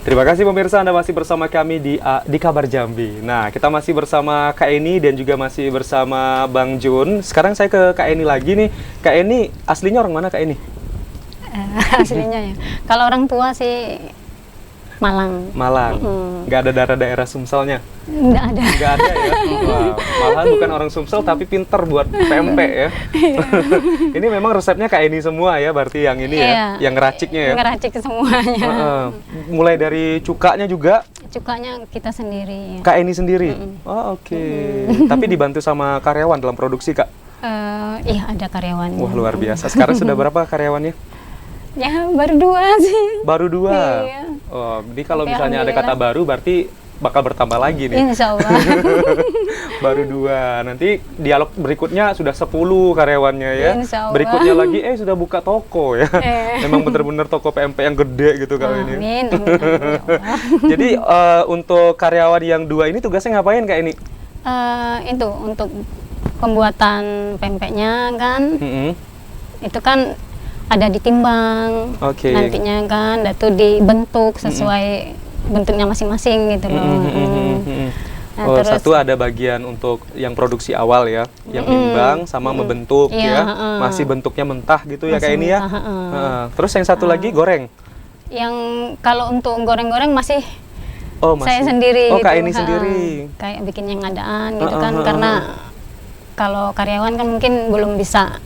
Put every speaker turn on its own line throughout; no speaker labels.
Terima kasih pemirsa, Anda masih bersama kami di Kabar Jambi. Nah, kita masih bersama Kak Eni dan juga masih bersama Bang Jun. Sekarang saya ke Kak Eni lagi nih. Kak Eni, aslinya orang mana Kak Eni?
Aslinya ya. Kalau orang tua sih Malang.
Malang. Nggak ada daerah Sumselnya?
Nggak ada.
Nggak ada ya? Wah, malahan bukan orang Sumsel tapi pinter buat pempek ya. Ini memang resepnya Kak Eni semua ya, berarti yang ini ya, yang ngeraciknya ya?
Ngeracik semuanya.
Mulai dari cukanya juga?
Cukanya kita sendiri.
Kak Eni sendiri? Oh, oke. Tapi dibantu sama karyawan dalam produksi, Kak?
Iya, ada karyawan.
Wah, luar biasa. Sekarang sudah berapa karyawannya?
Ya, baru 2 sih.
Baru 2?
Iya.
Oh, jadi kalau misalnya ada kata baru berarti bakal bertambah lagi nih.
Insya Allah.
Baru 2. Nanti dialog berikutnya sudah 10 karyawannya ya.
Insya Allah.
Berikutnya lagi sudah buka toko ya. Memang benar-benar toko PMP yang gede gitu kali ini.
Amin.
Jadi untuk karyawan yang 2 ini tugasnya ngapain Kak ini?
Itu untuk pembuatan pempeknya kan. Itu kan ada ditimbang, nantinya kan, itu dibentuk sesuai bentuknya masing-masing gitu loh. Nah,
terus satu ada bagian untuk yang produksi awal ya, yang nimbang sama membentuk ya, masih bentuknya mentah gitu ya kayak ini ya. Terus yang satu lagi goreng. Yang
kalau untuk goreng-goreng masih
masih
saya sendiri.
Oh,
gitu.
Kak ini sendiri.
Kayak bikin yang ngadaan gitu kan, karena kalau karyawan kan mungkin belum bisa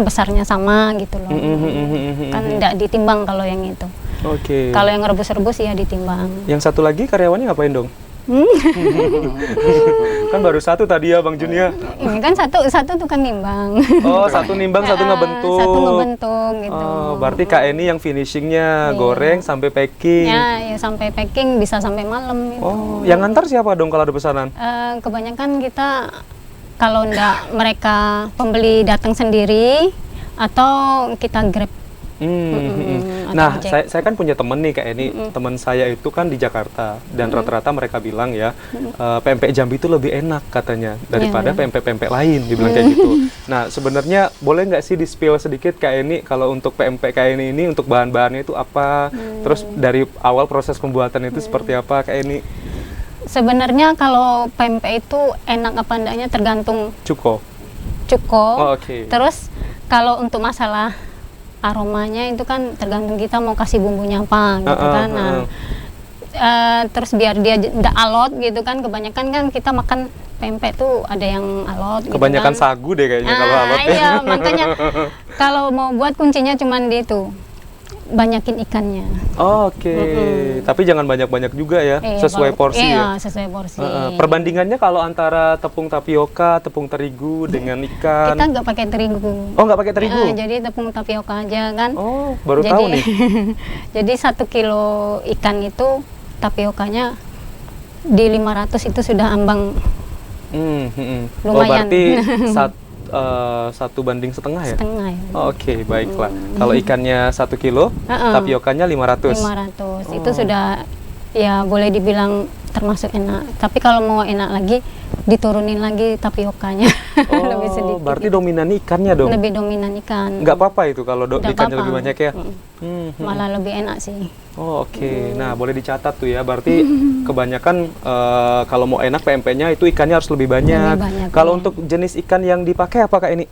besarnya sama gitu loh. Kan tidak ditimbang kalau yang itu. Kalau yang rebus-rebus ya ditimbang.
Yang satu lagi karyawannya ngapain dong? Kan baru 1 tadi ya Bang Jun ya.
Ini kan satu tukang nimbang.
Oh, 1 nimbang, 1 ngebentuk.
1 ngebentuk gitu.
Oh, berarti Kak ini yang finishingnya goreng sampai packing.
Ya sampai packing bisa sampai malam gitu.
Oh, yang ngantar siapa dong kalau ada pesanan?
Kebanyakan kita kalau enggak mereka pembeli datang sendiri atau kita grab.
Nah, saya kan punya temen nih Kak ini, teman saya itu kan di Jakarta dan rata-rata mereka bilang ya pempek Jambi itu lebih enak katanya daripada pempek-pempek lain, dibilang kayak gitu. Nah, sebenarnya boleh nggak sih di-spill sedikit Kak ini kalau untuk pempek Kak ini untuk bahan-bahannya itu apa? Terus dari awal proses pembuatan itu seperti apa Kak ini?
Sebenarnya kalau pempek itu enak apa enggaknya tergantung cuko.
Oh,
Terus kalau untuk masalah aromanya itu kan tergantung kita mau kasih bumbunya apa gitu kan. Nah, terus biar dia enggak alot gitu kan. Kebanyakan kan kita makan pempek tuh ada yang alot gitu.
Kebanyakan
kan.
sagu deh kayaknya kalau alot.
Iya, makanya kalau mau buat kuncinya cuman di itu. Banyakin ikannya.
Tapi jangan banyak-banyak juga ya, sesuai porsi ya.
Sesuai porsi.
Perbandingannya kalau antara tepung tapioka, tepung terigu dengan ikan.
Kita nggak pakai terigu.
Oh, nggak pakai terigu?
Jadi tepung tapioka aja kan.
Oh, baru tahu nih.
Jadi 1 kilo ikan itu tapiokanya di 500 itu sudah ambang. Lumayan.
Berarti 1 banding setengah ya?
Setengah ya.
Baiklah. Kalau ikannya 1 kilo, tapiokanya 500.
500. Itu sudah ya boleh dibilang termasuk enak. Tapi kalau mau enak lagi diturunin lagi tapiokanya. Lebih sedikit.
Berarti dominan ikannya dong?
Lebih dominan ikan.
Nggak apa-apa itu kalau ikannya lebih banyak ya?
Malah lebih enak sih.
Nah, boleh dicatat tuh ya. Berarti kebanyakan kalau mau enak PMP-nya itu ikannya harus lebih banyak. Kalau untuk jenis ikan yang dipakai apa Kak ini?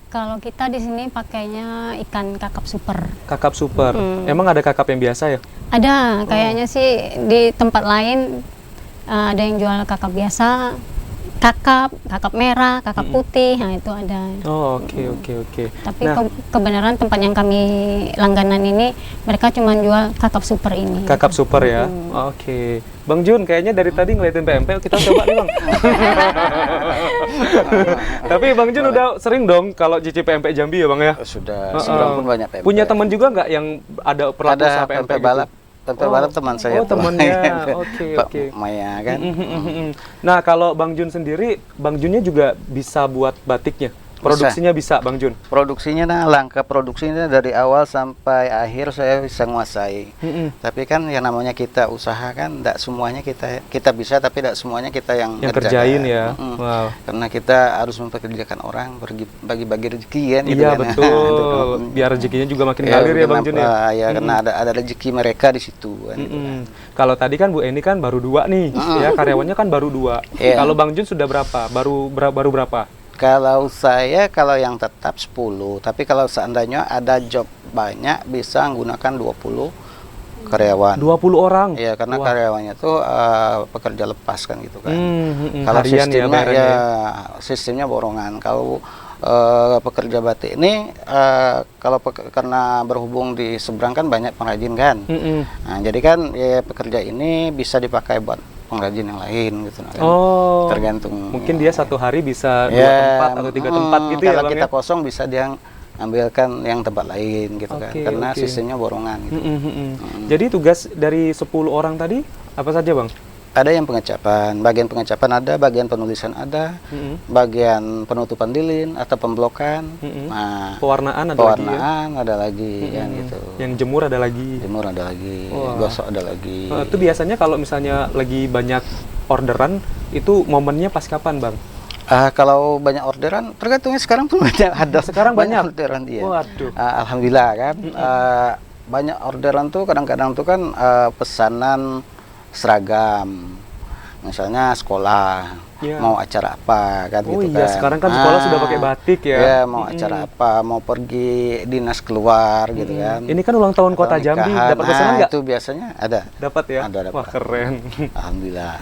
Kalau kita di sini pakainya ikan kakap super.
Kakap super. Emang ada kakap yang biasa ya?
Ada. Kayaknya sih di tempat lain ada yang jual kakap biasa. Kakap merah, kakap putih, nah itu ada.
Oke.
Tapi kebenaran tempat yang kami langganan ini mereka cuma jual kakap super ini.
Kakap super ya. Bang Jun, kayaknya dari tadi ngeliatin PMP, kita coba nih Bang. Tapi Bang Jun udah sering dong kalau cicip PMP Jambi ya Bang ya?
Sudah, pun banyak PMP.
Punya teman juga nggak yang ada perlaku usaha PMP gitu?
Balap. Pempek balap teman saya.
Temannya.
Pak Maya kan.
Nah, kalau Bang Jun sendiri, Bang Junnya juga bisa buat batiknya? Produksinya bisa, Bang Jun?
Produksinya langkah produksinya dari awal sampai akhir saya bisa menguasai. Tapi kan yang namanya kita usaha kan tidak semuanya kita bisa, tapi tidak semuanya kita yang
kerjain ya.
Wow. Karena kita harus mempekerjakan orang, bagi-bagi rezeki kan gitu.
Iya
kan.
betul. Biar rezekinya juga makin ngalir ya Bang Jun ya.
Ya karena ada rezeki mereka di situ kan, gitu kan.
Kalau tadi kan Bu Eni kan baru 2 nih, ya karyawannya kan baru 2. Kalau Bang Jun sudah berapa? Baru berapa?
Kalau saya, kalau yang tetap 10, tapi kalau seandainya ada job banyak bisa menggunakan 20 karyawan.
20 orang?
Iya, karena karyawannya tuh pekerja lepas kan gitu kan. Kalau
harian
sistemnya
ya,
sistemnya borongan. Kalau pekerja batik ini karena berhubung di seberang kan banyak pengrajin kan. Nah, jadi kan ya, pekerja ini bisa dipakai buat pengrajin yang lain gitu kan. Tergantung.
Mungkin dia satu hari bisa 2 tempat atau 3 tempat gitu ya,
kalau
Bang,
kita
ya?
kosong bisa dia ambilkan yang tempat lain gitu kan. Karena sistemnya borongan gitu.
Jadi tugas dari 10 orang tadi apa saja, Bang?
Ada yang pengecapan, bagian pengecapan ada, bagian penulisan ada, bagian penutupan lilin atau pemblokan. Nah,
pewarnaan
ada lagi kan gitu.
Yang jemur ada lagi.
Gosok ada lagi.
Itu biasanya kalau misalnya lagi banyak orderan, itu momennya pas kapan, Bang?
Kalau banyak orderan, tergantungnya sekarang pun ada.
Sekarang banyak
orderan dia.
Waduh.
Alhamdulillah kan. Banyak orderan tuh kadang-kadang tuh kan pesanan seragam, misalnya sekolah, mau acara apa kan gitu kan.
Sekarang kan sekolah sudah pakai batik ya.
Iya, mau acara apa, mau pergi dinas keluar gitu kan.
Ini kan ulang tahun Kota Jambi, dapat pesanan nggak?
Itu biasanya ada.
Dapat ya?
Ada.
Wah, keren.
Alhamdulillah.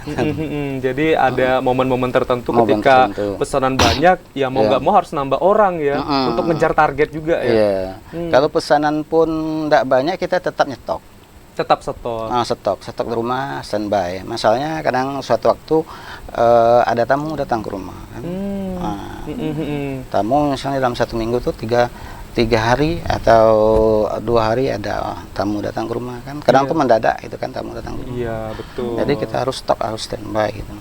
Jadi ada momen-momen tertentu ketika pesanan banyak, ya mau nggak mau harus nambah orang ya, untuk ngejar target juga ya.
Iya. Kalau pesanan pun nggak banyak, kita tetap nyetok.
Tetap stok
di rumah standby. Masalahnya kadang suatu waktu ada tamu datang ke rumah kan. Tamu misalnya dalam 1 minggu tuh 3 hari atau 2 hari ada tamu datang ke rumah kan. Kadang tuh mendadak itu kan tamu datang ke rumah.
Iya, betul.
Jadi kita harus stok, harus standby gitu.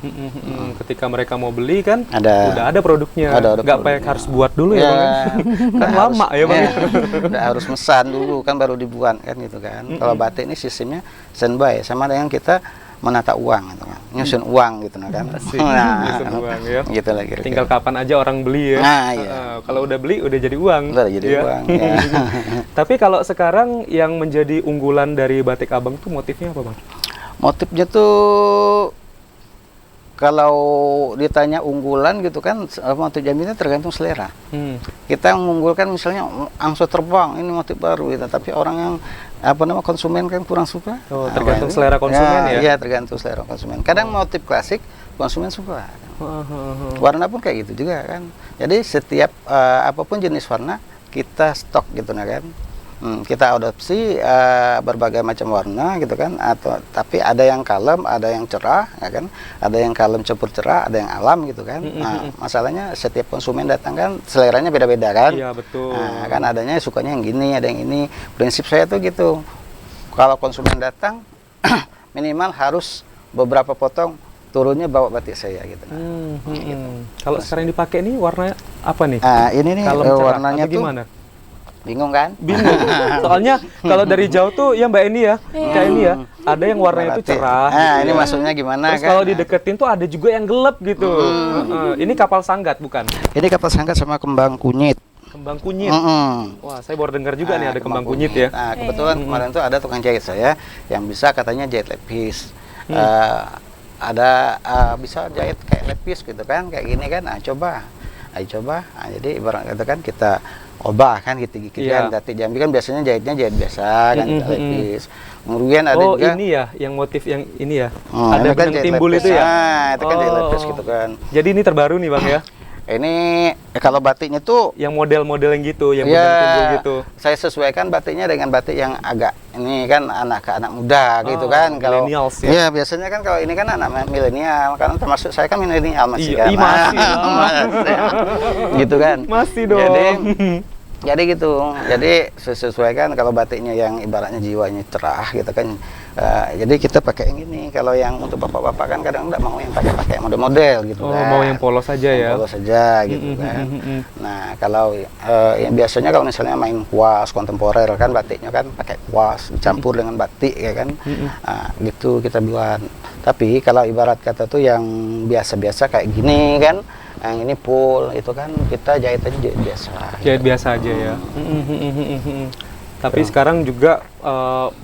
Ketika mereka mau beli kan udah ada produknya. Nggak pakai harus buat dulu ya, Bang. Kan lama ya, Bang.
Udah harus mesan dulu kan baru dibuat kan gitu kan. Kalau batik ini sistemnya standby, sama dengan kita menata uang gitu kan. Nyusun uang gitu kan.
Nyusun uang ya.
Gitu lah kira-kira.
Tinggal kapan aja orang beli ya.
Nah, iya.
Kalau udah beli udah jadi uang.
Udah jadi uang. Ya.
Tapi kalau sekarang yang menjadi unggulan dari batik Abang tuh motifnya apa, Bang?
Motifnya tuh kalau ditanya unggulan gitu kan, motif Jambi itu tergantung selera. Kita mengunggulkan misalnya angso terbang, ini motif baru gitu, tapi orang yang konsumen kan kurang suka.
Tergantung selera konsumen ya?
Iya, tergantung selera konsumen. Kadang motif klasik konsumen suka. Warna pun kayak gitu juga kan. Jadi setiap apapun jenis warna kita stok gitu kan. Kita adopsi berbagai macam warna gitu kan, tapi ada yang kalem, ada yang cerah ya kan, ada yang kalem campur cerah, ada yang alam gitu kan. Nah, masalahnya setiap konsumen datang kan seleranya beda-beda kan.
Iya, betul.
Nah, kan adanya sukanya yang gini, ada yang ini. Prinsip saya tuh gitu, kalau konsumen datang minimal harus beberapa potong turunnya bawa batik saya gitu.
Gitu. Kalau sekarang dipakai nih warna apa nih?
Ini nih warnanya tuh gimana? Bingung kan?
Bingung. Soalnya kalau dari jauh tuh ya Mbak Eni ya, kayak ini ya, ada yang warnanya itu cerah.
Nah, ini maksudnya gimana?
Terus kalau dideketin tuh ada juga yang gelap gitu. Ini kapal sanggat bukan?
Ini kapal sanggat sama kembang kunyit.
Kembang kunyit. Wah, saya baru dengar juga nih ada kembang kunyit ya.
Nah, kebetulan kemarin tuh ada tukang jahit saya yang bisa katanya jahit lepis. Bisa jahit kayak lepis gitu kan, kayak gini kan. Coba. Nah, jadi ibarat kata kan kita obah kan gitu-gitu kan. Batik Jambi kan biasanya jahitnya jahit biasa kan, lepis. Kemudian ada juga
ini ya, yang motif yang ini ya. Ada
kan
benang timbul itu ya.
Nah, itu kan jahit lepis gitu kan.
Jadi ini terbaru nih, Bang ya.
Ini kalau batiknya tuh
yang model-model yang gitu, yang benang timbul gitu.
Saya sesuaikan batiknya dengan batik yang agak ini kan anak muda gitu kan. Kalau
millennials ya.
Iya, biasanya kan kalau ini kan anak milenial, karena termasuk saya kan milenial masih kan.
Masih.
Gitu kan.
Masih dong.
Jadi gitu. Jadi sesuaikan kalau batiknya yang ibaratnya jiwanya cerah gitu kan. Jadi kita pakai yang ini. Kalau yang untuk bapak-bapak kan kadang nggak mau yang pakai model-model gitu kan.
Mau yang polos saja ya.
Polos saja gitu kan. Nah kalau yang biasanya kalau misalnya main kuas kontemporer kan batiknya kan pakai kuas dicampur dengan batik ya kan. Gitu kita buat. Tapi kalau ibarat kata tuh yang biasa-biasa kayak gini kan, yang ini full itu kan kita jahit aja biasa.
Jahit biasa aja ya. Tapi sekarang juga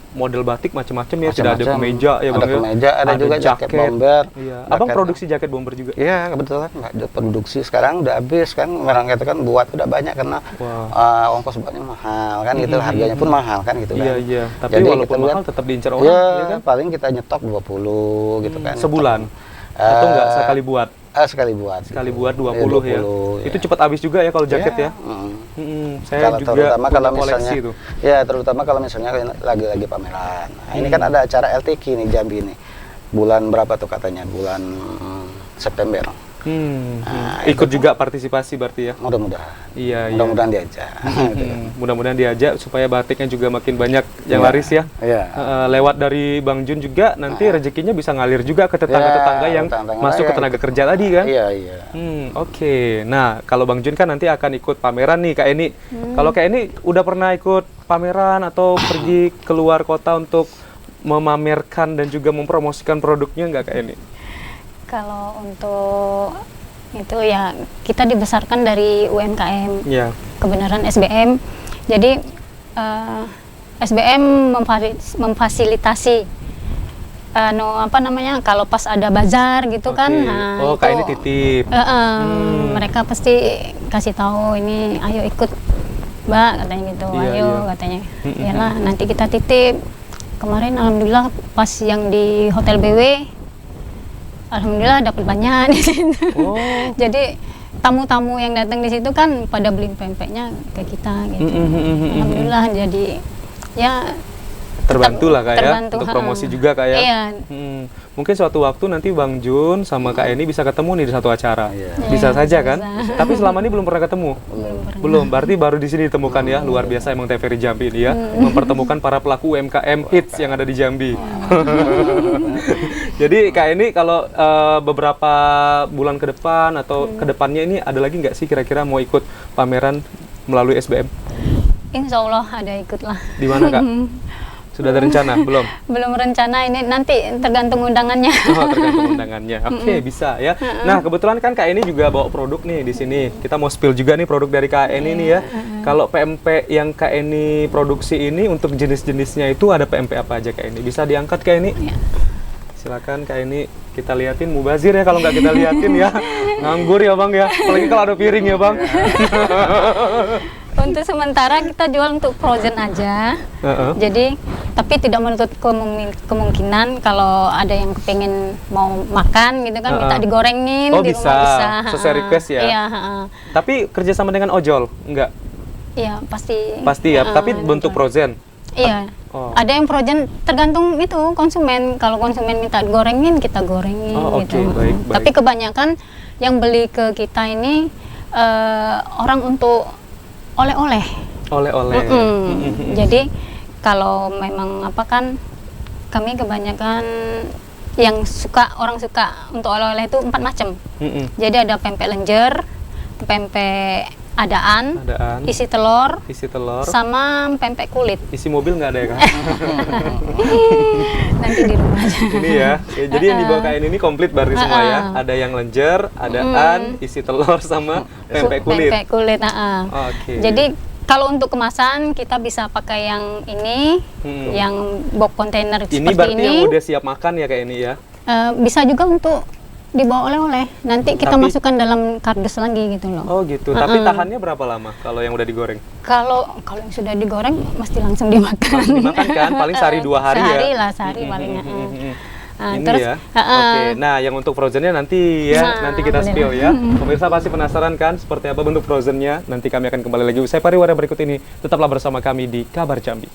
model batik macam-macam ya, sudah ada kemeja ya Bang.
Ada kemeja, ada juga jaket bomber.
Iya. Abang produksi jaket bomber juga?
Iya, kebetulan nggak produksi sekarang udah habis kan. Orang kata kan buat udah banyak karena ongkos buatnya mahal kan gitu, harganya pun mahal kan gitu kan.
Iya, iya. Tapi
jadi
walaupun mahal tetap diincar orang
ya
kan.
Paling kita nyetok 20 gitu kan.
Sebulan? Atau enggak sekali buat?
Sekali buat.
Sekali buat 20 ya. Itu cepat habis juga ya kalau jaket ya. Saya
kalau
juga
terutama kalau misalnya
itu.
Ya, terutama kalau misalnya lagi pameran. Nah, ini kan ada acara LTQ nih Jambi ini. Bulan berapa tuh katanya? Bulan September.
Ikut juga partisipasi berarti ya?
Mudah-mudahan.
Iya,
mudah-mudahan diajak.
Mudah-mudahan diajak supaya batiknya juga makin banyak yang laris ya. Lewat dari Bang Jun juga nanti rezekinya bisa ngalir juga ke tetangga-tetangga yang masuk ke tenaga kerja tadi kan?
Iya, iya.
Oke. Nah, kalau Bang Jun kan nanti akan ikut pameran nih Kak Eni. Kalau Kak Eni udah pernah ikut pameran atau pergi keluar kota untuk memamerkan dan juga mempromosikan produknya nggak Kak Eni?
Kalau untuk itu ya kita dibesarkan dari UMKM, kebenaran SBM. Jadi SBM memfasilitasi kalau pas ada bazar gitu kan. Nah,
Kak ini titip.
Mereka pasti kasih tahu ini, ayo ikut Mbak katanya gitu, katanya. Iyalah nanti kita titip. Kemarin alhamdulillah pas yang di Hotel BW. Alhamdulillah dapat banyak di situ. Jadi tamu-tamu yang datang di situ kan pada beli pempeknya ke kita gitu. Alhamdulillah jadi ya
terbantu lah Kak ya,
terbantu,
untuk promosi juga Kak ya.
Iya.
Mungkin suatu waktu nanti Bang Jun sama Kak Eni bisa ketemu nih di satu acara. Bisa saja kan? Tapi selama ini belum pernah ketemu. Belum. Berarti baru di sini ditemukan ya. Luar biasa emang TVRI Jambi ini ya, mempertemukan para pelaku UMKM hits yang ada di Jambi. Jadi Kak Eni kalau beberapa bulan ke depan atau ke depannya ini ada lagi nggak sih kira-kira mau ikut pameran melalui SBM?
Insya Allah ada ikut lah.
Di mana Kak? Sudah ada rencana? Belum?
Belum rencana, ini nanti tergantung undangannya.
Tergantung undangannya. Oke, bisa ya. Nah, kebetulan kan Kak Eni juga bawa produk nih di sini. Kita mau spill juga nih produk dari Kak Eni nih ya. Kalau PMP yang Kak Eni produksi ini untuk jenis-jenisnya itu ada PMP apa aja Kak Eni? Bisa diangkat Kak Eni? Silakan Kak Eni, kita liatin. Mubazir ya kalau nggak kita liatin ya. Nganggur ya Bang ya. Apalagi kalau ada piring ya Bang.
Untuk sementara kita jual untuk frozen aja. Jadi tapi tidak menutup kemungkinan kalau ada yang kepengen mau makan gitu kan minta digorengin di
bisa.
Rumah bisa.
Sesuai request ya.
Iya,
Tapi kerjasama dengan ojol enggak?
Iya, pasti.
Pasti ya, tapi bentuk frozen.
Iya. Ada yang frozen tergantung itu konsumen. Kalau konsumen minta gorengin kita gorengin gitu.
Baik.
Tapi kebanyakan yang beli ke kita ini orang untuk oleh-oleh. Jadi kalau memang kami kebanyakan yang orang suka untuk oleh-oleh itu 4 macam. Jadi ada pempek lenjer, pempek adaan, isi telur, sama pempek kulit.
Isi mobil nggak ada ya Kak?
Nanti di rumah aja. Ini
ya. Jadi yang dibawa Kak ini komplit berarti semua ya. Ada yang lenjer, adaan, isi telur sama pempek kulit.
Pempek kulit, Jadi kalau untuk kemasan kita bisa pakai yang ini, yang box kontainer seperti ini. Ini berarti yang
udah siap makan ya Kak ini ya?
Bisa juga untuk dibawa oleh-oleh. Nanti kita masukkan dalam kardus lagi gitu loh.
Oh gitu. Tapi tahannya berapa lama kalau yang udah digoreng?
Kalau yang sudah digoreng mesti langsung dimakan.
Langsung dimakan kan? Paling sehari 2 hari ya?
Sehari paling.
Ini terus, ya. Oke. Nah, yang untuk frozennya nanti ya, nanti kita spill ya. Pemirsa pasti penasaran kan seperti apa bentuk frozennya? Nanti kami akan kembali lagi usai pariwara berikut ini. Tetaplah bersama kami di Kabar Jambi.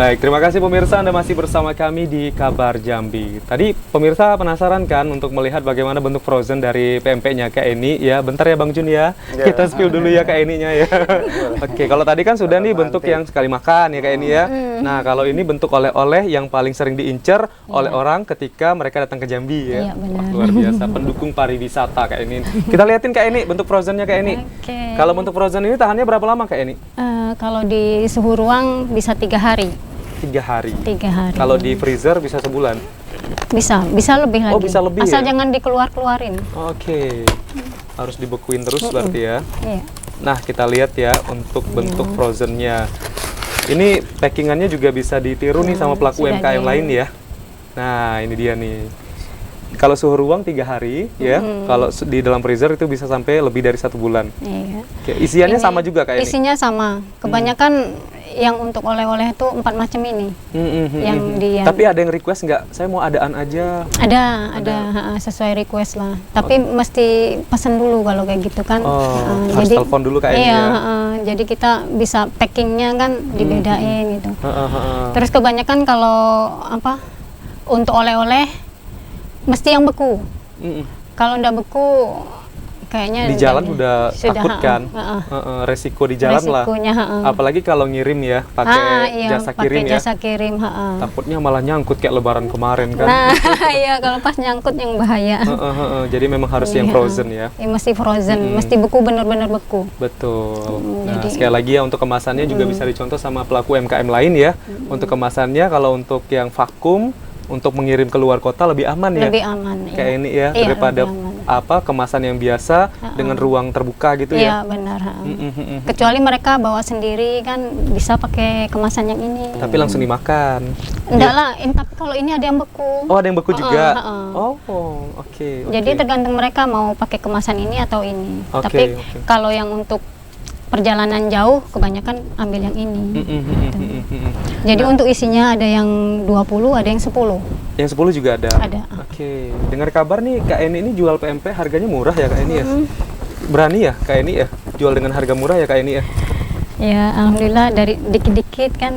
Baik, terima kasih pemirsa, Anda masih bersama kami di Kabar Jambi. Tadi pemirsa penasaran kan untuk melihat bagaimana bentuk frozen dari pempeknya Kak Eni ya. Bentar ya Bang Jun ya. Kita spill dulu ya Kak Eninya ya. Oke, kalau tadi kan sudah nih bentuk yang sekali makan ya Kak Eni ya. Nah, kalau ini bentuk oleh-oleh yang paling sering diincar oleh orang ketika mereka datang ke Jambi ya.
Iya, benar.
Wah, luar biasa, pendukung pariwisata Kak Eni. Kita liatin Kak Eni bentuk frozennya Kak Eni.
Oke.
Kalau bentuk frozen ini tahannya berapa lama Kak Eni?
Kalau di suhu ruang bisa 3 hari.
3 hari.
3 hari.
Kalau di freezer bisa sebulan.
Bisa lebih lagi.
Oh, bisa lebih
Asal
ya?
jangan dikeluarin.
Oke. Harus dibekuin terus berarti ya.
Iya.
Nah, kita lihat ya untuk bentuk frozennya. Ini packingannya juga bisa ditiru nih sama pelaku
sudah
UMKM lain ya. Nah, ini dia nih. Kalau suhu ruang 3 hari ya. Kalau di dalam freezer itu bisa sampai lebih dari 1 bulan.
Iya.
Oke, isiannya sama juga kayak ini.
Isinya sama. Kebanyakan yang untuk oleh-oleh itu 4 macam ini. Yang dia.
Tapi ada yang request nggak? Saya mau adaan aja.
Ada sesuai request lah. Tapi mesti pesan dulu kalau kayak gitu kan.
Harus telepon dulu kayak ini
iya,
ya.
jadi kita bisa packingnya kan dibedain gitu. Terus kebanyakan kalau apa untuk oleh-oleh mesti yang beku. Kalau ndak beku kayaknya
di jalan udah takut kan, resiko di jalan lah. Apalagi kalau ngirim ya, pakai jasa kirim ya.
Jasa kirim,
Takutnya malah nyangkut kayak Lebaran kemarin kan.
Nah, iya kalau pas nyangkut yang bahaya.
Jadi memang harus yang frozen ya.
Mesti frozen, mesti beku, benar-benar beku.
Betul. Nah, sekali lagi ya untuk kemasannya juga bisa dicontoh sama pelaku UMKM lain ya. Untuk kemasannya kalau untuk yang vakum untuk mengirim ke luar kota lebih aman ya.
Lebih aman.
Kayak ini ya, daripada apa kemasan yang biasa dengan ruang terbuka gitu ya.
Iya, benar. Kecuali mereka bawa sendiri kan bisa pakai kemasan yang ini.
Tapi langsung dimakan.
Enggak lah, tapi kalau ini ada yang beku.
Oh, ada yang beku juga. Oke.
Jadi tergantung mereka mau pakai kemasan ini atau ini. Tapi kalau yang untuk perjalanan jauh kebanyakan ambil yang ini. Jadi untuk isinya ada yang 20, ada yang 10.
Yang 10 juga ada?
Ada.
Oke. Dengar kabar nih Kak Eni ini jual PMP harganya murah ya Kak Eni ya? Berani ya Kak Eni ya? Jual dengan harga murah ya Kak Eni ya?
Ya, alhamdulillah dari dikit-dikit kan.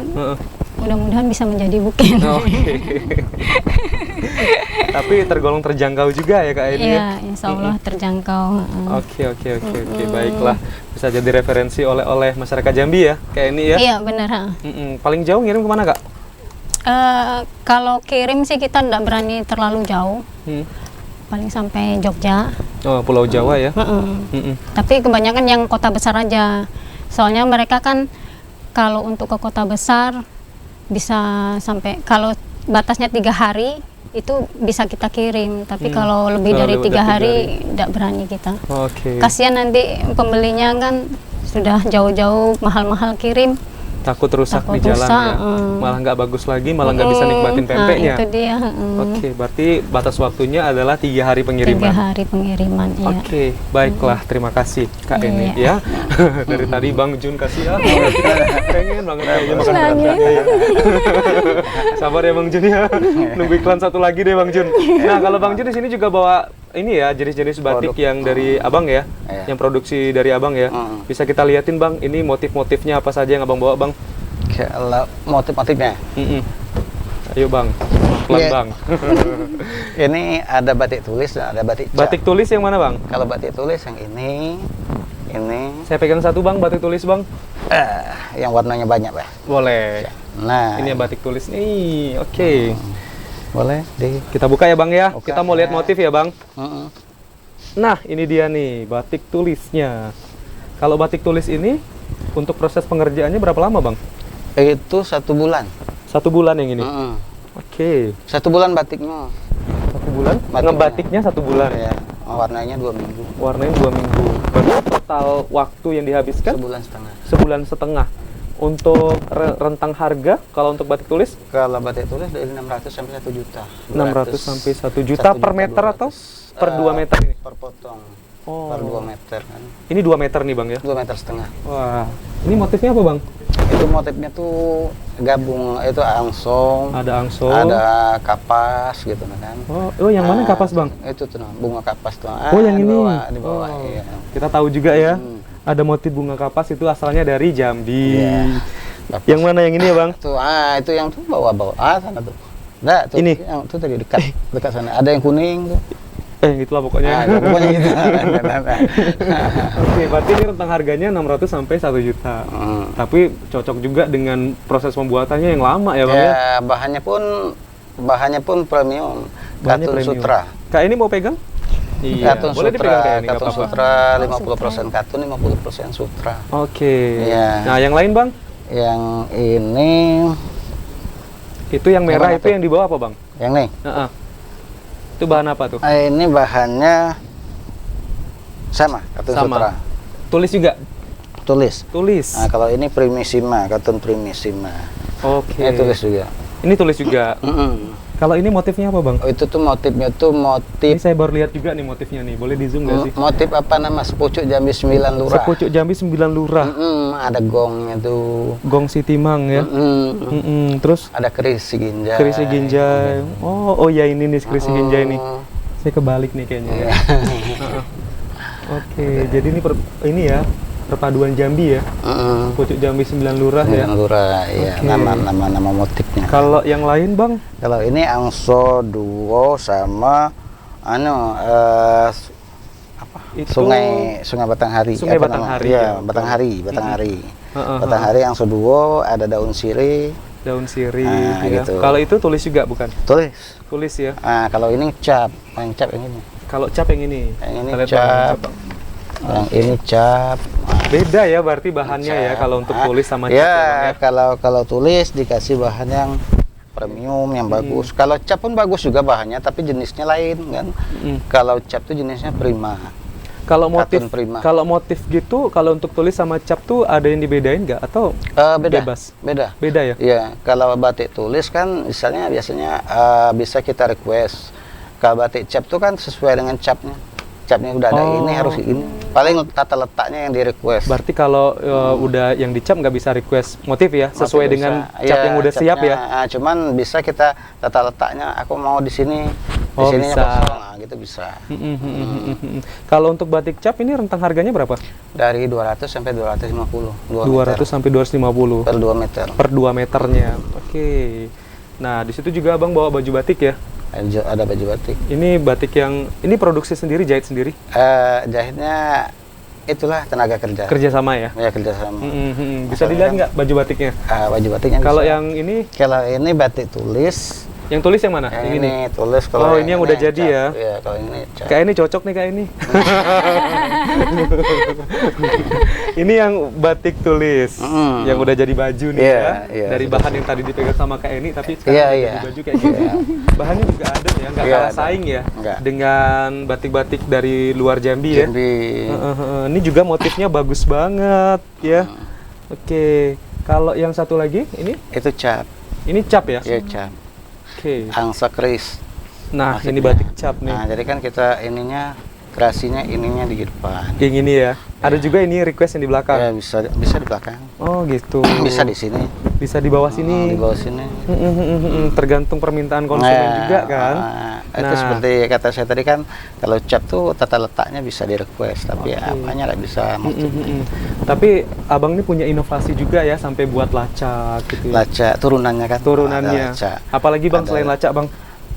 Mudah-mudahan bisa menjadi bukit.
Tapi tergolong terjangkau juga ya Kak Eni ya?
Iya, insya Allah terjangkau.
Oke, baiklah. Bisa jadi referensi oleh masyarakat Jambi ya Kak Eni ya?
Iya, benar.
Paling jauh ngirim kemana Kak?
Kalau kirim sih kita tidak berani terlalu jauh. Paling sampai Jogja.
Oh, Pulau Jawa ya?
Tapi kebanyakan yang kota besar aja. Soalnya mereka kan kalau untuk ke kota besar bisa sampai, kalau batasnya 3 hari itu bisa kita kirim, tapi kalau lebih dari 3 hari tidak berani kita. Kasihan nanti pembelinya kan sudah jauh-jauh mahal-mahal kirim,
takut rusak di jalan ya. Malah nggak bagus lagi, malah nggak bisa nikmatin pempeknya.
Itu dia.
Berarti batas waktunya adalah 3 hari pengiriman.
3 hari pengiriman, iya.
Baiklah, terima kasih Kak Eni ya. Dari tadi Bang Jun kasih pengen banget kayaknya makan berat ya. Sabar ya Bang Jun ya. Nunggu iklan satu lagi deh Bang Jun. Nah, kalau Bang Jun di sini juga bawa ini ya, jenis-jenis batik yang dari Abang ya, yang produksi dari Abang ya. Bisa kita liatin Bang, ini motif-motifnya apa saja yang Abang bawa Bang?
Kalau motif-motifnya?
Ayo Bang, pelan Bang.
Ini ada batik tulis dan ada batik cap.
Batik tulis yang mana Bang?
Kalau batik tulis yang ini.
Saya pegang satu Bang, batik tulis Bang.
Yang warnanya banyak Pak.
Boleh.
Nah,
ini yang batik tulis nih, oke.
Boleh
kita buka ya Bang ya. Kita mau lihat motif ya Bang. Nah, ini dia nih batik tulisnya. Kalau batik tulis ini untuk proses pengerjaannya berapa lama Bang?
Itu 1 bulan.
1 bulan yang ini? Oke.
1 bulan batiknya.
1 bulan? Ngebatiknya 1 bulan?
Ya. Warnanya 2 minggu.
Warnanya 2 minggu. Berarti total waktu yang dihabiskan?
1,5 bulan.
1,5 bulan. Untuk rentang harga kalau untuk batik tulis?
Kalau batik tulis dari 600 sampai 1 juta.
600 sampai 1 juta per meter atau per 2 meter ini?
Per potong. Per 2 meter kan.
Ini 2 meter nih Bang ya?
2,5 meter.
Wah, ini motifnya apa Bang?
Itu motifnya tuh gabung, itu angsong.
Ada angsong.
Ada kapas gitu kan.
Oh, yang mana kapas Bang?
Itu tuh bunga kapas tuh.
Yang ini.
Di bawah, iya.
Kita tahu juga ya. Ada motif bunga kapas itu asalnya dari Jambi. Yang mana yang ini ya Bang?
Tuh, itu yang tuh bawa-bawa. Sana tuh. Nah, tuh,
Ini?
yang tuh tadi dekat sana. Ada yang kuning tuh.
Itulah pokoknya.
Pokoknya gitu.
Oke, berarti ini rentang harganya 600 sampai 1 juta. Tapi cocok juga dengan proses pembuatannya yang lama ya Bang ya?
Ya, bahannya pun premium.
Bahannya
Katun
premium.
Sutra.
Kak ini mau pegang? Iya,
Katun
boleh
Sutra,
dipegang kayak ini, nggak
Katun
apa-apa.
Sutra 50% katun, 50% Sutra.
Oke.
Iya.
Nah, yang lain Bang?
Yang ini,
Itu yang merah
Yang mana
itu
tuh?
yang di bawah apa Bang?
yang nih.
Heeh. Itu bahan apa tuh?
Ini bahannya sama, Katun
Sama.
Sutra.
Tulis juga?
Tulis.
Tulis.
Nah, kalau ini Primissima, Katun Primissima.
Oke.
Ini tulis juga.
Ini tulis juga. Kalau ini motifnya apa Bang?
Oh, itu tuh motifnya tuh
Ini
motif
saya baru lihat juga nih motifnya nih. Boleh di zoom nggak sih?
motif apa nama? Sepucuk Jambi 9 Lurah.
Sepucuk Jambi 9 Lurah.
Ada gongnya tuh.
Gong si Timang ya. Terus
Ada kerisi ginjal.
kerisi ginjai. Oh ya ini nih kerisi ginjai nih. Saya kebalik nih kayaknya ya. Oke, jadi ini ya perpaduan Jambi ya. Pucuk Jambi 9 Lurah ya.
9 Lurah, iya.
Oke.
Nama motifnya.
Kalau yang lain Bang?
Kalau ini Angso Duo sama
Itu
Sungai Batanghari.
Sungai
Apa
Batanghari,
nama?
ya,
Iya,
betul.
Batanghari.
Heeh,
Batanghari Angso Duo, ada daun sirih.
daun sirih
Nah,
ya.
gitu.
Kalau itu tulis juga bukan?
Tulis.
Tulis ya.
Nah, kalau ini cap, yang cap yang ini.
Kalau cap yang ini.
Yang ini
Kita lihat
cap.
Bang.
Yang ini cap.
Beda ya berarti bahannya ya
Cap.
kalau untuk
Ah,
tulis sama cap
ya,
ya, Bang, ya.
kalau tulis dikasih bahan yang premium yang bagus. Kalau cap pun bagus juga bahannya, tapi jenisnya lain kan. Kalau cap tuh jenisnya prima.
Kalau motif
Katun Prima.
kalau motif gitu, kalau untuk tulis sama cap tuh ada yang dibedain nggak atau
Beda.
bebas?
Beda.
Beda ya?
Iya, kalau batik tulis kan misalnya biasanya bisa kita request. Kalau batik cap tuh kan sesuai dengan capnya. Capnya udah ada ini harus ini. Paling tata letaknya yang di request.
Berarti kalau udah yang dicap nggak bisa request motif ya, sesuai
Motif
dengan
bisa.
cap
Iya,
yang udah siap
capnya,
ya?
cuman bisa kita tata letaknya. Aku mau di sini, di
Oh,
sininya
bisa.
kosong, nah, gitu bisa.
Kalau untuk batik cap ini rentang harganya berapa?
Dari 200 sampai 250.
200 sampai 250
per 2 meter.
per 2 meternya. Oke. Nah, di situ juga Abang bawa baju batik ya.
Ada baju batik.
Ini batik yang ini produksi sendiri, jahit sendiri.
Jahitnya itulah tenaga kerja.
Kerjasama ya.
Ya kerjasama.
Bisa dilihat nggak baju batiknya?
Baju batiknya
Kalau
bisa.
yang ini,
Kalau ini batik tulis.
yang tulis yang mana?
Yang
Yang ini.
tulis.
Oh, ini yang udah jadi
cap.
ya?
Iya, kalau ini cap.
Kayak ini cocok nih kayak ini. Ini yang batik tulis, yang udah jadi baju nih
Iya,
ya.
iya,
Dari
sudah.
bahan yang tadi dipegang sama Kak Eni, tapi sekarang
Iya,
udah
iya.
jadi baju kayak gini. Bahannya juga ada ya, nggak
Iya,
kalah
ada.
saing ya
Nggak.
dengan batik-batik dari luar Jambi ya.
Jambi.
Ini juga motifnya bagus banget ya. Oke, kalau yang satu lagi
Itu cap.
ini cap ya.
Iya, cap.
Oke.
Angsa keris.
Nah,
Maksudnya.
ini batik cap nih.
Nah, jadi kan kita ininya kreasinya ininya di depan.
Yang ini ya. Ada juga ini request yang di belakang.
Ya, bisa di belakang.
Oh, gitu.
Bisa di sini.
Bisa di bawah sini.
Di bawah sini.
Tergantung permintaan konsumen juga kan.
Itu
Nah.
seperti kata saya tadi kan, kalau cap tuh tata letaknya bisa di request, tapi apanya nggak bisa.
Tapi abang ini punya inovasi juga ya sampai buat lacak gitu ya.
Lacak turunannya kan.
Turunannya.
Ada lacak.
Apalagi bang
Ada.
selain lacak bang?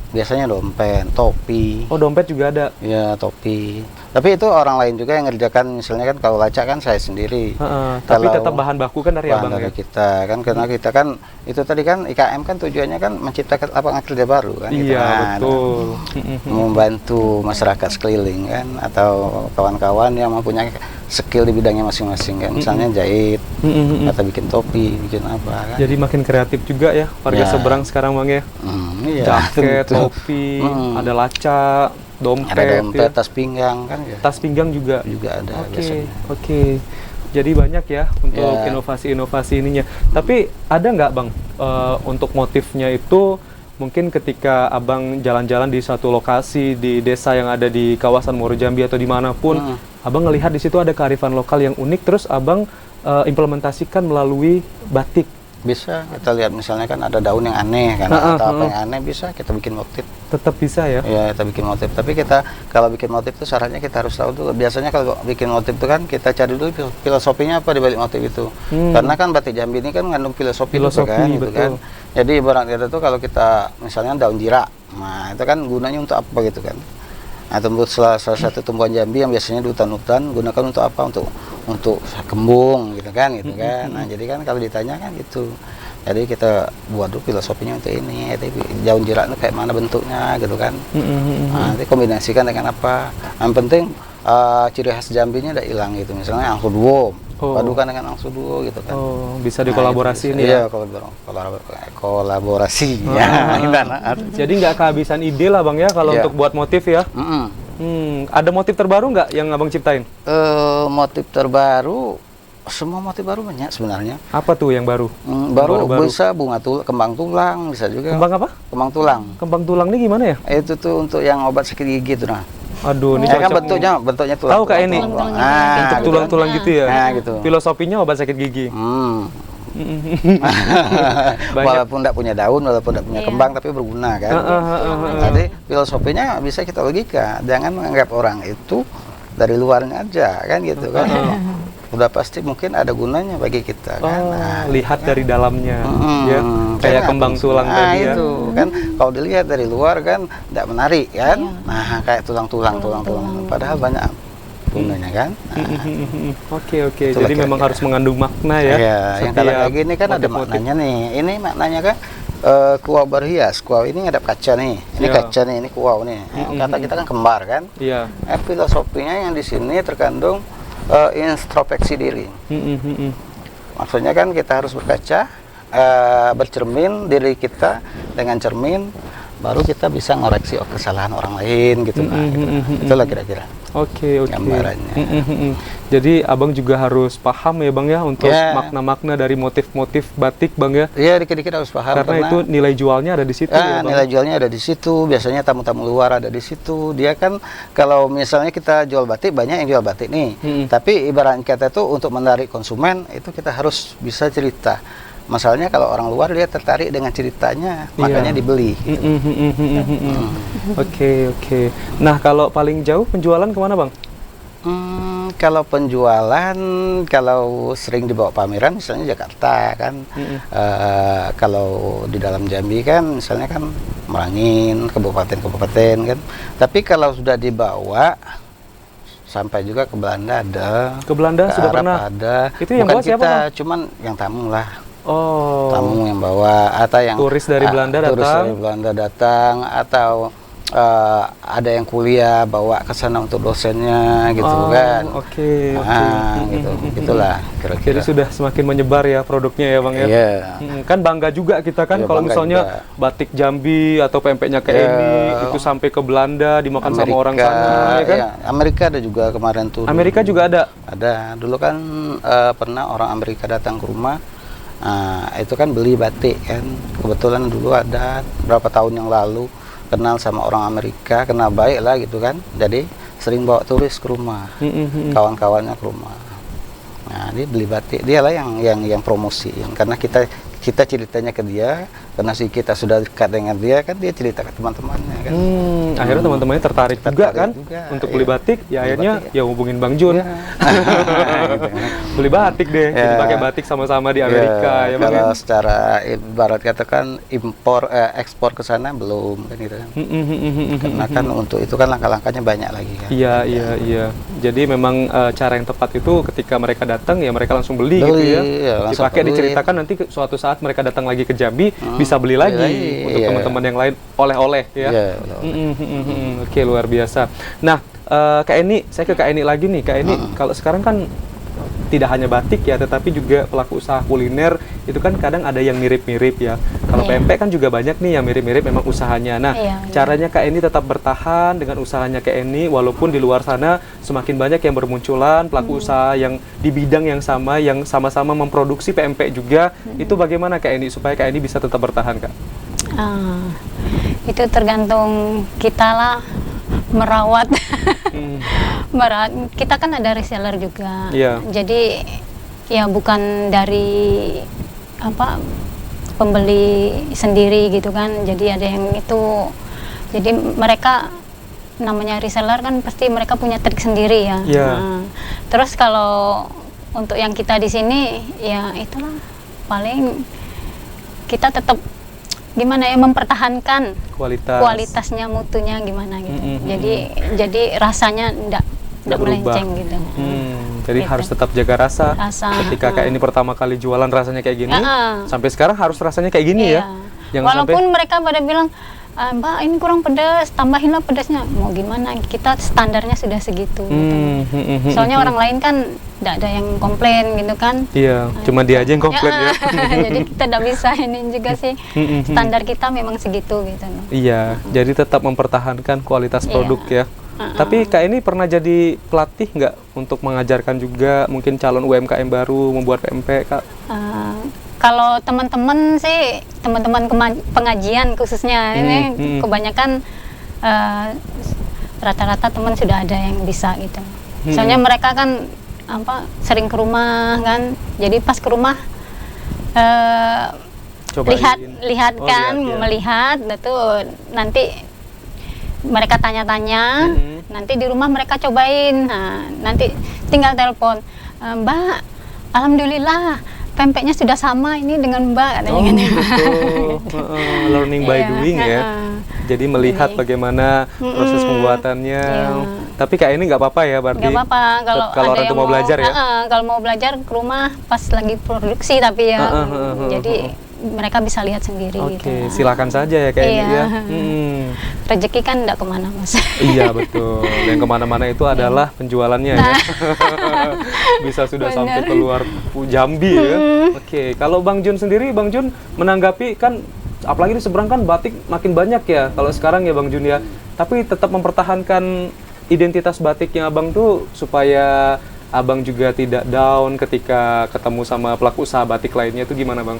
Biasanya dompet, topi.
Oh dompet juga ada.
Ya, topi. Tapi itu orang lain juga yang ngerjakan, misalnya kan kalau lacak kan saya sendiri.
Tapi
Kalau
tetap bahan baku kan dari
bahan
abang
dari
ya.
kita kan, karena kita kan itu tadi kan IKM kan tujuannya kan menciptakan lapangan kerja baru kan. gitu.
Iya
Nah,
betul.
membantu masyarakat sekeliling kan, atau kawan-kawan yang mempunyai skill di bidangnya masing-masing kan, misalnya jahit atau bikin topi, bikin apa kan.
Jadi makin kreatif juga ya warga
Ya.
seberang sekarang bang ya.
Iya,
Jaket,
tentu.
topi, ada lacak, dompet,
Ada dompet,
ya.
tas pinggang kan ya.
Tas pinggang juga.
Juga ada
Oke,
biasanya.
oke. Jadi banyak ya untuk
Ya.
inovasi-inovasi ininya. Tapi ada nggak bang untuk motifnya itu mungkin ketika abang jalan-jalan di satu lokasi di desa yang ada di kawasan Muaro Jambi atau dimanapun, abang ngelihat di situ ada kearifan lokal yang unik, terus abang implementasikan melalui batik
Bisa kita lihat misalnya kan ada daun yang aneh kan, atau apa yang aneh, bisa kita bikin motif.
Tetap bisa ya?
Ya, kita bikin motif. Tapi kita kalau bikin motif itu syaratnya kita harus tahu dulu. Biasanya kalau bikin motif itu kan kita cari dulu filosofinya apa di balik motif itu. Karena kan batik Jambi ini kan mengandung filosofi juga kan, gitu kan. Jadi ibarat kata tuh kalau kita misalnya daun jira, nah itu kan gunanya untuk apa gitu kan. Nah, salah satu tumbuhan Jambi yang biasanya di hutan-hutan gunakan untuk apa? Untuk kembung gitu kan, Nah, jadi kan kalau ditanya kan gitu. Jadi kita buat dulu filosofinya untuk ini. Jadi daun jira itu kayak mana bentuknya gitu kan. Nah, nanti kombinasikan dengan apa? Yang penting ciri khas Jambinya udah hilang gitu. Misalnya angsu duo, padukan dengan angsu duo gitu kan.
Bisa dikolaborasi nih
ya? Iya, kolaborasi.
Jadi nggak kehabisan ide lah Bang ya kalau untuk buat motif ya. Ada motif terbaru nggak yang Abang ciptain?
Motif terbaru, semua motif baru banyak sebenarnya.
Apa tuh yang baru?
Baru bisa bunga kembang tulang, bisa juga.
Kembang apa?
Kembang tulang.
Kembang tulang ini gimana ya?
Itu tuh untuk yang obat sakit gigi tuh nah.
Aduh, ini
kan bentuknya tulang.
Tahu Kak ini? Untuk tulang-tulang gitu ya.
Nah, gitu.
Filosofinya obat sakit gigi.
Walaupun tidak punya daun, walaupun tidak punya kembang, tapi berguna kan. Jadi filosofinya bisa kita logika. Jangan menganggap orang itu dari luarnya aja kan gitu kan. Udah pasti mungkin ada gunanya bagi kita kan.
Lihat dari dalamnya ya. Kayak kembang tulang tadi ya.
Itu kan kalau dilihat dari luar kan tidak menarik kan. Nah, kayak tulang-tulang. Padahal banyak gunanya kan.
Oke. Jadi memang harus mengandung makna ya.
Iya, yang kalau kayak gini kan ada maknanya nih. Ini maknanya kan kuau berhias. Kuau ini ngadap kaca nih. Ini kaca nih, ini kuau nih. Kata kita kan kembar kan.
Iya.
Filosofinya yang di sini terkandung introspeksi diri. Maksudnya kan kita harus berkaca, bercermin diri kita dengan cermin, baru kita bisa ngoreksi kesalahan orang lain gitu. Itulah kira-kira.
Oke.
Gambarannya.
Jadi Abang juga harus paham ya Bang ya untuk makna-makna dari motif-motif batik Bang ya.
Iya, dikit-dikit harus paham
karena itu nilai jualnya ada di situ ya, Bang.
Nilai jualnya ada di situ. Biasanya tamu-tamu luar ada di situ. Dia kan kalau misalnya kita jual batik, banyak yang jual batik nih. Tapi ibarat kata itu untuk menarik konsumen itu kita harus bisa cerita. Masalahnya kalau orang luar dia tertarik dengan ceritanya, makanya dibeli. Gitu.
Oke. Nah, kalau paling jauh penjualan kemana Bang?
Kalau penjualan, kalau sering dibawa pameran, misalnya Jakarta kan. Kalau di dalam Jambi kan, misalnya kan Merangin, kabupaten-kabupaten kan. Tapi kalau sudah dibawa sampai juga ke Belanda ada.
Ke Belanda sudah pernah?
Ada.
Itu yang bawa siapa Bang?
Cuman yang tamu lah.
Tamu
yang bawa atau yang
turis dari Belanda
datang atau ada yang kuliah bawa ke sana untuk dosennya gitu kan.
Oke.
Gitu. Gitulah kira-kira.
Jadi sudah semakin menyebar ya produknya ya Bang ya.
Iya.
Kan bangga juga kita kan kalau misalnya batik Jambi atau pempeknya kayak ini itu sampai ke Belanda dimakan sama orang sana ya kan.
Amerika ada juga kemarin tuh.
Amerika juga ada.
Ada. Dulu kan pernah orang Amerika datang ke rumah. Itu kan beli batik kan. Kebetulan dulu ada berapa tahun yang lalu kenal sama orang Amerika, kenal baik lah gitu kan. Jadi sering bawa turis ke rumah, kawan-kawannya ke rumah. Nah, dia beli batik, dialah yang promosiin karena kita ceritanya ke dia, karena kita sudah dekat dengan dia kan, dia cerita ke teman-temannya kan.
Akhirnya teman-temannya tertarik juga kan untuk beli batik, ya akhirnya ya hubungin Bang Jun. Beli batik deh, jadi pakai batik sama-sama di Amerika ya Bang.
Kalau secara ibarat katakan ekspor ke sana belum kan gitu kan. Karena kan untuk itu kan langkah-langkahnya banyak lagi kan.
Iya. Jadi memang cara yang tepat itu ketika mereka datang ya mereka langsung beli gitu ya. Dipakai diceritakan nanti suatu saat mereka datang lagi ke Jambi bisa beli lagi untuk teman-teman yang lain oleh-oleh ya. Oke, luar biasa. Nah, Kak Eni, saya ke Kak Eni lagi nih. Kak Eni, kalau sekarang kan tidak hanya batik ya, tetapi juga pelaku usaha kuliner itu kan kadang ada yang mirip-mirip ya. Kalau pempek kan juga banyak nih yang mirip-mirip memang usahanya. Nah, caranya Kak Eni tetap bertahan dengan usahanya Kak Eni walaupun di luar sana semakin banyak yang bermunculan pelaku usaha yang di bidang yang sama, yang sama-sama memproduksi pempek juga. Itu bagaimana Kak Eni supaya Kak Eni bisa tetap bertahan, Kak?
Itu tergantung kita lah merawat. Kita kan ada reseller juga. Jadi ya bukan dari apa pembeli sendiri gitu kan. Jadi ada yang itu, jadi mereka namanya reseller kan pasti mereka punya trik sendiri ya. Nah, terus kalau untuk yang kita di sini ya itulah, paling kita tetap gimana ya, mempertahankan kualitasnya, mutunya gimana gitu. Jadi rasanya enggak melenceng gitu.
Jadi
gitu.
harus tetap jaga rasa. Ketika kayak ini pertama kali jualan rasanya kayak gini, sampai sekarang harus rasanya kayak gini ya.
Walaupun mereka pada bilang, Mbak ini kurang pedas, tambahinlah pedasnya. Mau gimana, kita standarnya sudah segitu gitu. Soalnya orang lain kan tidak ada yang komplain gitu kan.
Iya, cuma dia aja yang komplain ya.
Jadi kita tidak bisa ini juga sih. Standar kita memang segitu gitu.
Iya, jadi tetap mempertahankan kualitas produk ya. Tapi Kak ini pernah jadi pelatih nggak untuk mengajarkan juga mungkin calon UMKM baru membuat PMP, Kak?
Kalau teman-teman sih, teman-teman pengajian khususnya ini kebanyakan rata-rata teman sudah ada yang bisa gitu. Soalnya mereka kan sering ke rumah kan, jadi pas ke rumah lihat kan, melihat, betul. Nanti mereka tanya-tanya, nanti di rumah mereka cobain. Nah, nanti tinggal telepon, Mbak, alhamdulillah pempeknya sudah sama ini dengan Mbak, katanya gitu.
Learning by doing ya. Jadi melihat bagaimana proses pembuatannya. Tapi kayak ini nggak apa-apa ya berarti?
Nggak apa-apa kalau
orang
yang
mau belajar ya.
Kalau mau belajar ke rumah pas lagi produksi tapi ya. Jadi mereka bisa lihat sendiri.
Oke, silakan saja ya kayak ini ya.
Rezeki kan nggak kemana Mas.
Iya betul. Yang kemana-mana itu adalah penjualannya ya. Bisa sudah sampai keluar Jambi ya. Oke, kalau Bang Jun sendiri, Bang Jun menanggapi kan, apalagi di seberang kan batik makin banyak ya. Kalau sekarang ya Bang Jun ya. Tapi tetap mempertahankan identitas batiknya Abang tuh supaya Abang juga tidak down ketika ketemu sama pelaku usaha batik lainnya, itu gimana Bang?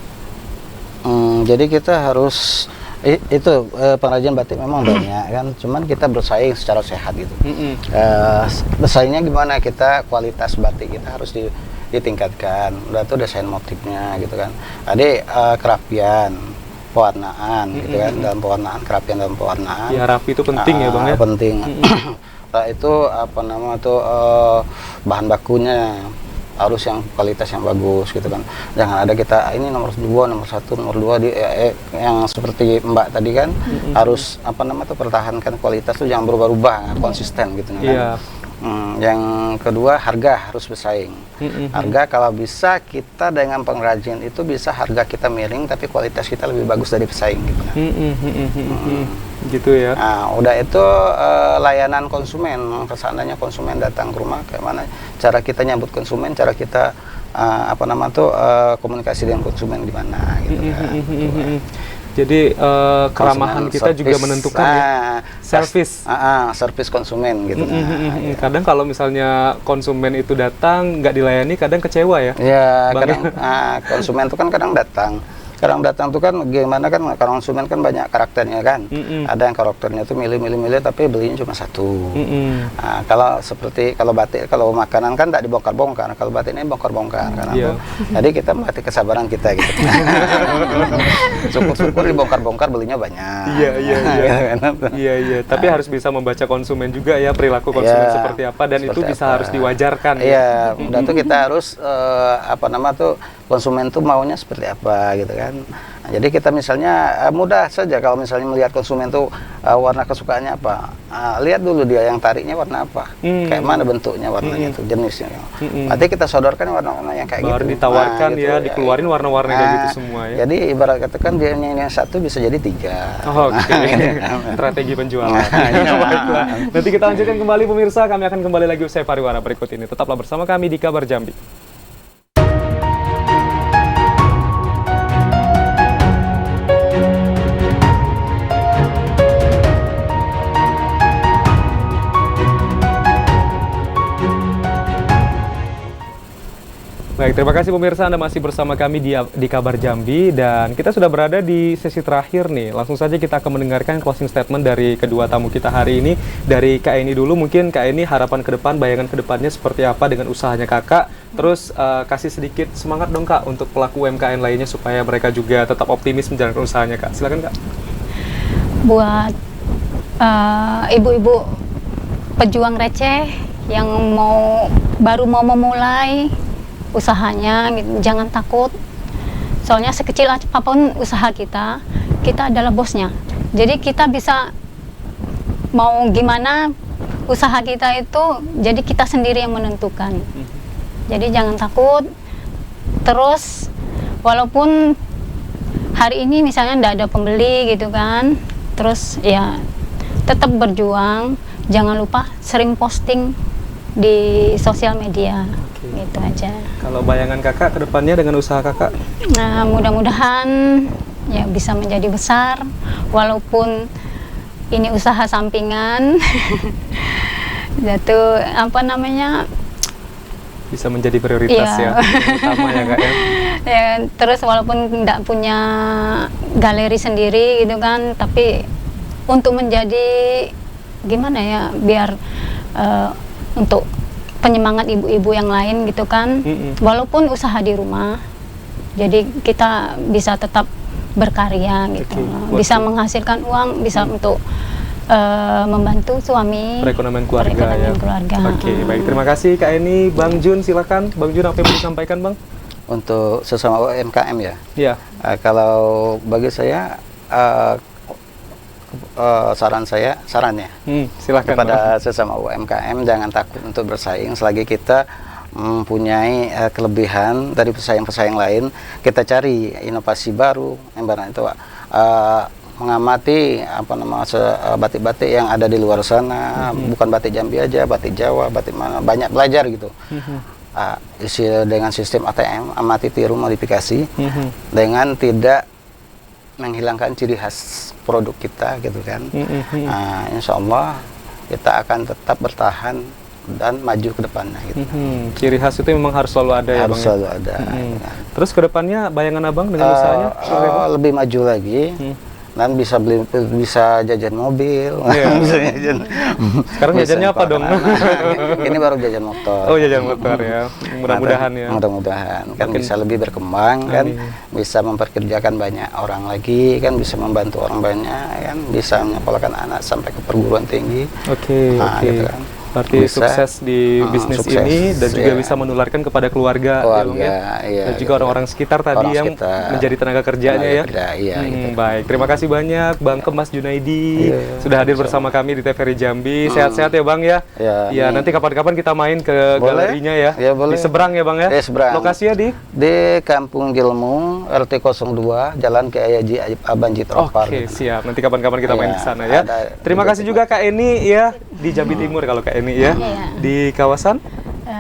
Jadi kita harus pengrajin batik memang banyak kan, cuman kita bersaing secara sehat gitu. Bersaingnya gimana? Kita kualitas batik kita harus ditingkatkan. Udah tuh desain motifnya gitu kan. Ada kerapian, pewarnaan gitu kan, dalam pewarnaan, kerapian dalam pewarnaan.
Ya rapi itu penting ya Bang ya.
Penting. Itu bahan bakunya harus yang kualitas yang bagus gitu kan. Jangan ada kita ini nomor 2, nomor 1, nomor 2 yang seperti Mbak tadi kan, harus pertahankan kualitas tuh, jangan berubah-ubah, konsisten gitu kan. Yang kedua, harga harus bersaing. Harga kalau bisa kita dengan pengrajin itu bisa harga kita miring tapi kualitas kita lebih bagus dari pesaing gitu kan.
Gitu ya.
Nah, udah itu layanan konsumen, seandainya konsumen datang ke rumah, kayak mana cara kita nyambut konsumen, cara kita komunikasi dengan konsumen gimana gitu kan.
Jadi keramahan kita service, juga menentukan ya. Service
konsumen gitu.
Kadang kalau misalnya konsumen itu datang nggak dilayani, kadang kecewa ya.
Iya, kadang konsumen itu kan kadang datang tuh kan gimana kan, konsumen kan banyak karakternya kan. Ada yang karakternya tuh milih tapi belinya cuma satu. Nah, kalau batik, kalau makanan kan tak dibongkar-bongkar, kalau batik ini bongkar-bongkar karena jadi kita melatih kesabaran kita gitu. Syukur-syukur dibongkar-bongkar belinya banyak.
Iya. Tapi harus bisa membaca konsumen juga ya, perilaku konsumen seperti apa, dan itu bisa harus diwajarkan.
Iya, udah tuh kita harus konsumen tuh maunya seperti apa gitu kan. Nah, jadi kita misalnya mudah saja kalau misalnya melihat konsumen tuh warna kesukaannya apa, lihat dulu dia yang tariknya warna apa, kayak mana bentuknya, warnanya tuh, jenisnya. Berarti kita sodorkan warna-warna yang kayak
baru
gitu.
Ditawarkan gitu, dikeluarin warna-warna kayak gitu semua ya.
Jadi ibarat katakan dia yang satu bisa jadi 3.
Strategi penjualan. Baiklah. Nanti kita lanjutkan kembali pemirsa, kami akan kembali lagi usai pariwara berikut ini. Tetaplah bersama kami di Kabar Jambi. Baik, terima kasih pemirsa, Anda masih bersama kami di Kabar Jambi, dan kita sudah berada di sesi terakhir nih. Langsung saja kita akan mendengarkan closing statement dari kedua tamu kita hari ini. Dari Kak Eni dulu, mungkin Kak Eni harapan ke depan, bayangan ke depannya seperti apa dengan usahanya Kakak. Terus kasih sedikit semangat dong Kak untuk pelaku UMKM lainnya supaya mereka juga tetap optimis menjalankan usahanya Kak. Silakan Kak.
Buat ibu-ibu pejuang receh yang baru mau memulai usahanya, gitu, jangan takut. Soalnya sekecil apapun usaha kita adalah bosnya. Jadi kita bisa mau gimana usaha kita itu, jadi kita sendiri yang menentukan. Jadi jangan takut. Terus walaupun hari ini misalnya tidak ada pembeli gitu kan, terus ya tetap berjuang. Jangan lupa sering posting di sosial media. Gitu aja.
Kalau bayangan Kakak ke depannya dengan usaha Kakak?
Nah, mudah-mudahan ya bisa menjadi besar, walaupun ini usaha sampingan. Jatuh apa namanya?
Bisa menjadi prioritas ya, utama ya Kak ya.
Ya, terus walaupun tidak punya galeri sendiri gitu kan, tapi untuk menjadi gimana ya, biar untuk penyemangat ibu-ibu yang lain gitu kan, walaupun usaha di rumah, jadi kita bisa tetap berkarya gitu, bisa menghasilkan uang, bisa untuk membantu suami,
perekonomian keluarga. Oke, baik, terima kasih Kak Eni. Bang Jun, silakan. Bang Jun, apa yang mau disampaikan Bang?
Untuk sesama UMKM ya?
Iya.
Kalau bagi saya, sarannya
silakan
kepada sesama UMKM, jangan takut untuk bersaing. Selagi kita mempunyai kelebihan dari pesaing-pesaing lain, kita cari inovasi baru. Ibaratnya itu mengamati batik-batik yang ada di luar sana, bukan batik Jambi aja, batik Jawa, batik mana, banyak belajar gitu. Dengan sistem ATM, amati, tiru, modifikasi, dengan tidak menghilangkan ciri khas produk kita gitu kan. Insya Allah kita akan tetap bertahan dan maju ke depannya gitu.
Ciri khas itu memang harus selalu ada,
harus
ya Bang?
Selalu ada.
Terus ke depannya bayangan Abang dengan usahanya?
Lebih maju lagi. Dan bisa jajan mobil. Bisa jajan.
Sekarang jajannya apa dong?
Ini baru jajan motor.
Oh, jajan motor ya. Mudah-mudahan ya.
Mudah-mudahan kan bisa lebih berkembang kan, bisa memperkerjakan banyak orang lagi kan, bisa membantu orang banyak kan, bisa menyekolahkan anak sampai ke perguruan tinggi.
Oke.
Gitu kan.
Berarti bisa, sukses di bisnis sukses, ini dan juga bisa menularkan kepada keluarga dan juga orang-orang sekitar tadi yang menjadi tenaga kerjanya gitu. Baik, terima kasih banyak Bang Kemas Junaidi sudah hadir bersama kami di TVRI Jambi. Sehat-sehat ya Bang ya. Ya, nanti kapan-kapan kita main ke galerinya ya. Di seberang ya Bang ya. Lokasinya di
Kampung Gilmu, RT 02, Jalan Kiai Haji Abanji Tropar.
Oke, siap. Nanti kapan-kapan kita main ke sana ya. Terima kasih juga Kak Eni ya, di Jambi Timur kalau Kak Eni ya. Di kawasan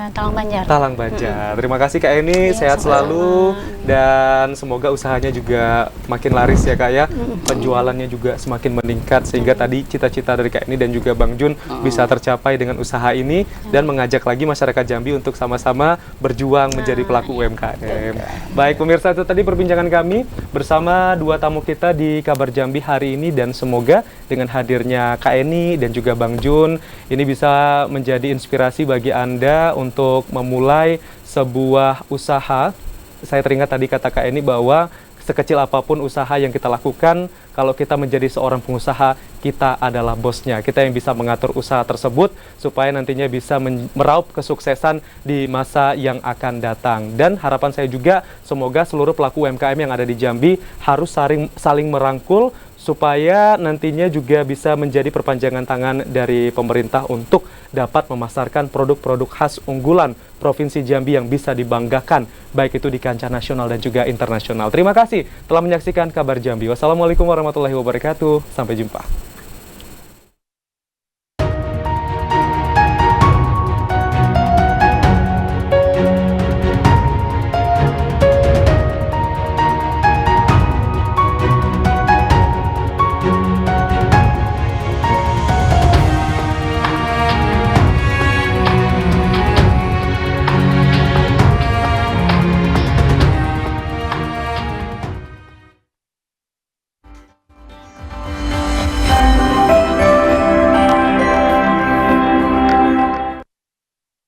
Talang Banjar.
Talang Banjar. Terima kasih Kak Eni, sehat selalu dan semoga usahanya juga makin laris ya Kak ya. Penjualannya juga semakin meningkat sehingga tadi cita-cita dari Kak Eni dan juga Bang Jun bisa tercapai dengan usaha ini dan mengajak lagi masyarakat Jambi untuk sama-sama berjuang menjadi pelaku UMKM. Baik pemirsa, itu tadi perbincangan kami bersama dua tamu kita di Kabar Jambi hari ini, dan semoga dengan hadirnya Kak Eni dan juga Bang Jun ini bisa menjadi inspirasi bagi Anda untuk memulai sebuah usaha. Saya teringat tadi kata Kak Eni bahwa sekecil apapun usaha yang kita lakukan, kalau kita menjadi seorang pengusaha, kita adalah bosnya. Kita yang bisa mengatur usaha tersebut supaya nantinya bisa meraup kesuksesan di masa yang akan datang. Dan harapan saya juga semoga seluruh pelaku UMKM yang ada di Jambi harus saling merangkul supaya nantinya juga bisa menjadi perpanjangan tangan dari pemerintah untuk dapat memasarkan produk-produk khas unggulan Provinsi Jambi yang bisa dibanggakan, baik itu di kancah nasional dan juga internasional. Terima kasih telah menyaksikan Kabar Jambi. Wassalamualaikum warahmatullahi wabarakatuh. Sampai jumpa.